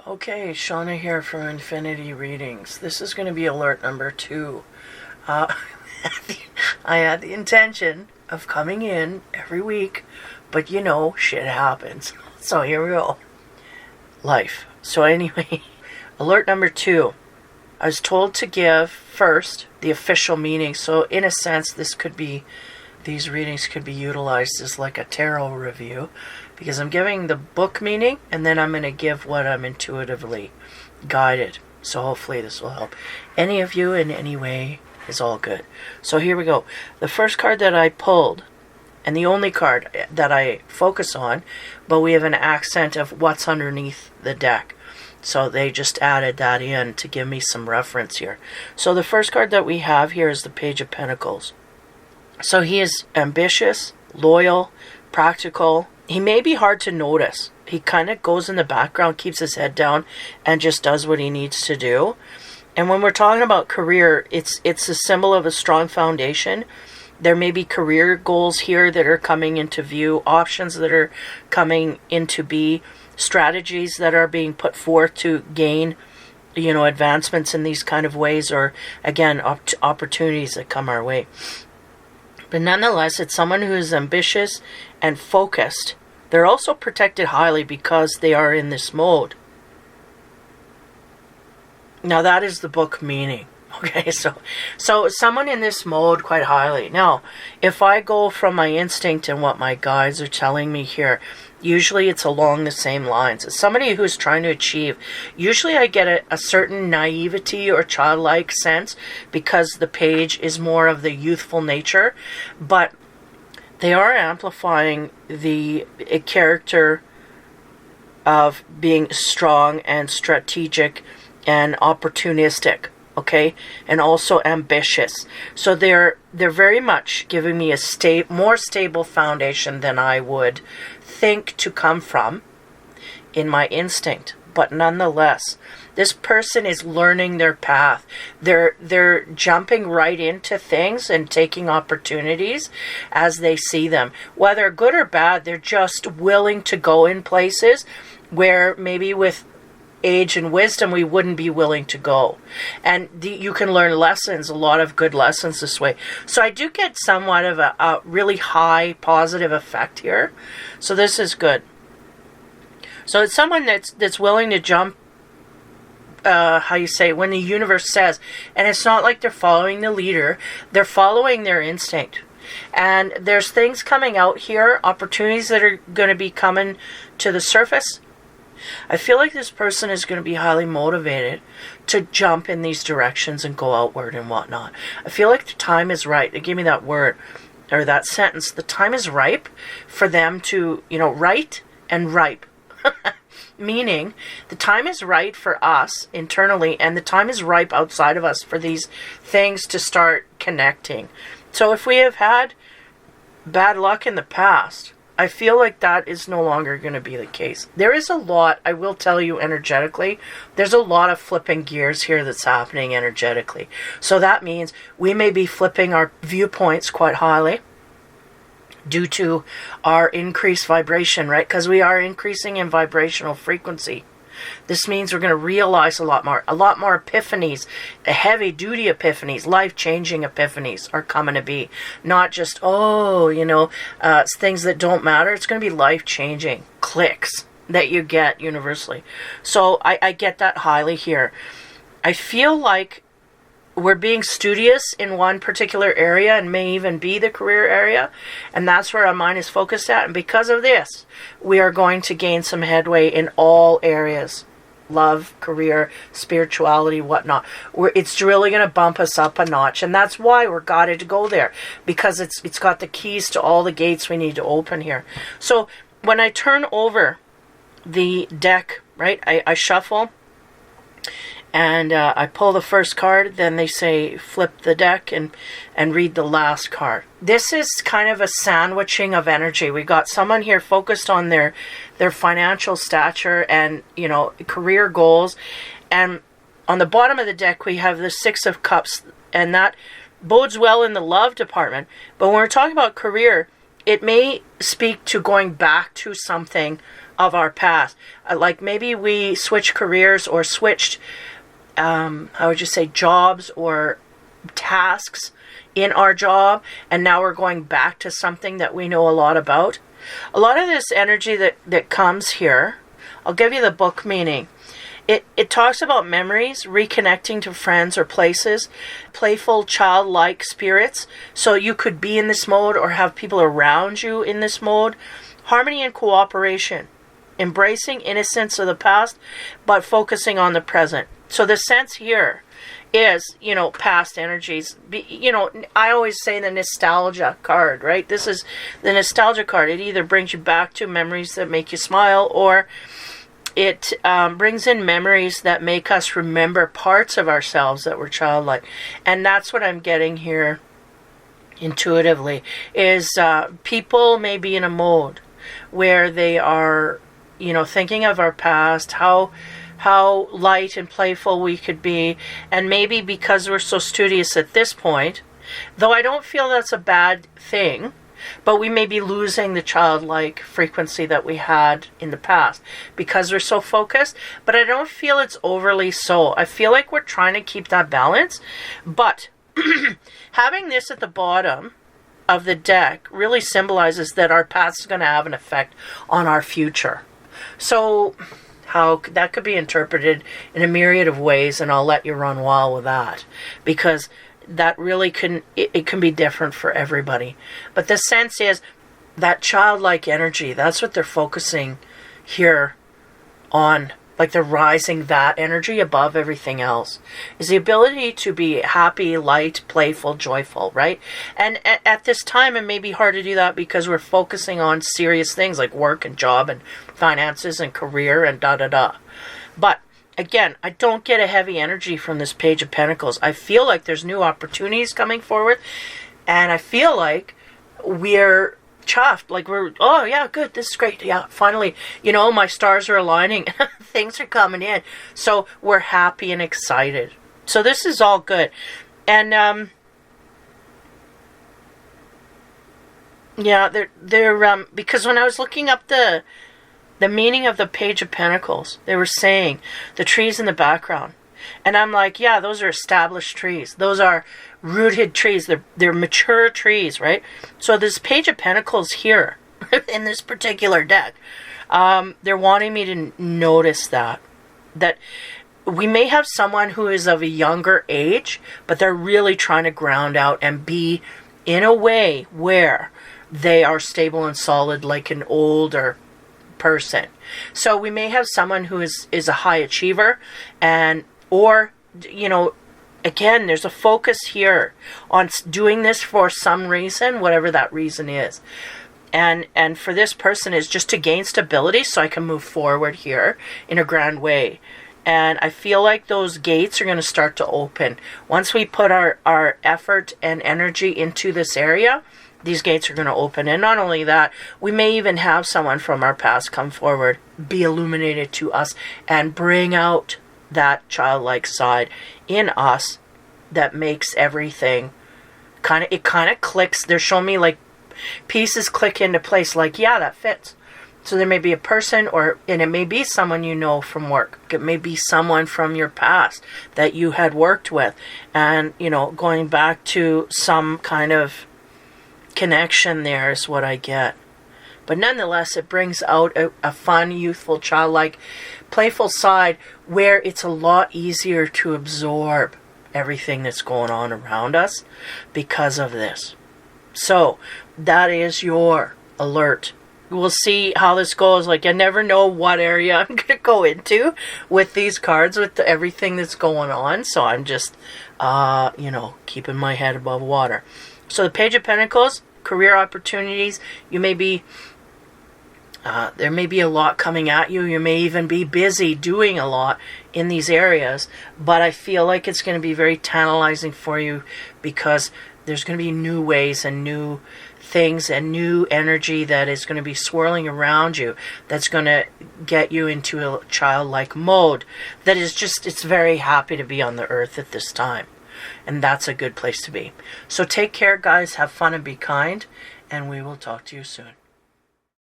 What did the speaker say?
Okay, Shauna here from Infinity Readings. This is going to be alert number 2. I had the intention of coming in every week, but shit happens. So here we go. Life. So anyway, alert number 2. I was told to give first the official meaning. So in a sense, these readings could be utilized as like a tarot review, because I'm giving the book meaning and then I'm going to give what I'm intuitively guided. So hopefully this will help any of you in any way. Is all good. So here we go. The first card that I pulled, and the only card that I focus on, but we have an accent of what's underneath the deck. So they just added that in to give me some reference here. So the first card that we have here is the Page of Pentacles. So he is ambitious, loyal, practical. He may be hard to notice. He kind of goes in the background, keeps his head down, and just does what he needs to do. And when we're talking about career, it's a symbol of a strong foundation. There may be career goals here that are coming into view, options that are coming into be, strategies that are being put forth to gain, advancements in these kind of ways, or again, opportunities that come our way. But nonetheless, it's someone who is ambitious and focused. They're also protected highly because they are in this mode. Now that is the book meaning. Okay, so someone in this mode quite highly. Now, if I go from my instinct and what my guides are telling me here, usually it's along the same lines. As somebody who's trying to achieve, usually I get a certain naivety or childlike sense because the page is more of the youthful nature, but they are amplifying the character of being strong and strategic and opportunistic, okay, and also ambitious. So they're very much giving me a more stable foundation than I would think to come from in my instinct. But nonetheless, this person is learning their path. They're jumping right into things and taking opportunities as they see them. Whether good or bad, they're just willing to go in places where maybe with age and wisdom we wouldn't be willing to go, and you can learn lessons, a lot of good lessons this way. So I do get somewhat of a really high positive effect here, so this is good. So it's someone that's willing to jump, when the universe says, and it's not like they're following the leader, they're following their instinct. And there's things coming out here, opportunities that are going to be coming to the surface. I feel like this person is going to be highly motivated to jump in these directions and go outward and whatnot. I feel like the time is right. They gave me that word, or that sentence. The time is ripe for them to, right and ripe. Meaning, the time is right for us internally, and the time is ripe outside of us for these things to start connecting. So if we have had bad luck in the past, I feel like that is no longer going to be the case. There is a lot, I will tell you energetically, there's a lot of flipping gears here that's happening energetically. So that means we may be flipping our viewpoints quite highly due to our increased vibration, right? Because we are increasing in vibrational frequency. This means we're going to realize a lot more epiphanies, heavy-duty epiphanies, life-changing epiphanies are coming to be. Not just, things that don't matter. It's going to be life-changing clicks that you get universally. So I get that highly here. I feel like we're being studious in one particular area, and may even be the career area, and that's where our mind is focused at. And because of this, we are going to gain some headway in all areas: love, career, spirituality, whatnot. It's really going to bump us up a notch, and that's why we're guided to go there, because it's got the keys to all the gates we need to open here. So when I turn over the deck, right, I shuffle, and I pull the first card, then they say flip the deck and read the last card. This is kind of a sandwiching of energy. We got someone here focused on their financial stature and, career goals. And on the bottom of the deck, we have the Six of Cups, and that bodes well in the love department. But when we're talking about career, it may speak to going back to something of our past. Like maybe we switched careers or switched, how would you say, jobs or tasks in our job, and now we're going back to something that we know a lot about. A lot of this energy that comes here, I'll give you the book meaning. It talks about memories, reconnecting to friends or places, playful, childlike spirits. So you could be in this mode or have people around you in this mode. Harmony and cooperation, embracing innocence of the past, but focusing on the present. So the sense here is, past energies. I always say the nostalgia card, right? This is the nostalgia card. It either brings you back to memories that make you smile, or it brings in memories that make us remember parts of ourselves that were childlike. And that's what I'm getting here intuitively, is people may be in a mode where they are, thinking of our past, how light and playful we could be. And maybe because we're so studious at this point, though I don't feel that's a bad thing, but we may be losing the childlike frequency that we had in the past because we're so focused. But I don't feel it's overly so. I feel like we're trying to keep that balance. But having this at the bottom of the deck really symbolizes that our past is going to have an effect on our future. So how that could be interpreted in a myriad of ways, and I'll let you run wild with that, because that really can be different for everybody. But the sense is that childlike energy, that's what they're focusing here on. Like they're rising that energy above everything else, is the ability to be happy, light, playful, joyful, right? And at this time, it may be hard to do that because we're focusing on serious things like work and job and finances and career and da-da-da. But again, I don't get a heavy energy from this Page of Pentacles. I feel like there's new opportunities coming forward, and I feel like we're chuffed, like we're, oh yeah, good, this is great, yeah, finally, my stars are aligning, things are coming in, so we're happy and excited. So this is all good. And they're because when I was looking up the meaning of the Page of Pentacles, they were saying the trees in the background. And I'm like, yeah, those are established trees. Those are rooted trees. They're mature trees, right? So this Page of Pentacles here in this particular deck, they're wanting me to notice that we may have someone who is of a younger age, but they're really trying to ground out and be in a way where they are stable and solid like an older person. So we may have someone who is a high achiever, or again, there's a focus here on doing this for some reason, whatever that reason is. And for this person is just to gain stability so I can move forward here in a grand way. And I feel like those gates are going to start to open. Once we put our effort and energy into this area, these gates are going to open. And not only that, we may even have someone from our past come forward, be illuminated to us, and bring out that childlike side in us that makes everything kind of clicks. They're showing me like pieces click into place, like, yeah, that fits. So there may be a person, and it may be someone you know from work. It may be someone from your past that you had worked with, and going back to some kind of connection there is what I get. But nonetheless, it brings out a fun, youthful, childlike, playful side where it's a lot easier to absorb everything that's going on around us because of this. So that is your alert. We'll see how this goes. Like, I never know what area I'm going to go into with these cards, with everything that's going on. So I'm just, keeping my head above water. So the Page of Pentacles, career opportunities. You may be, there may be a lot coming at you. You may even be busy doing a lot in these areas. But I feel like it's going to be very tantalizing for you because there's going to be new ways and new things and new energy that is going to be swirling around you, that's going to get you into a childlike mode that is just, it's very happy to be on the earth at this time. And that's a good place to be. So take care, guys. Have fun and be kind. And we will talk to you soon.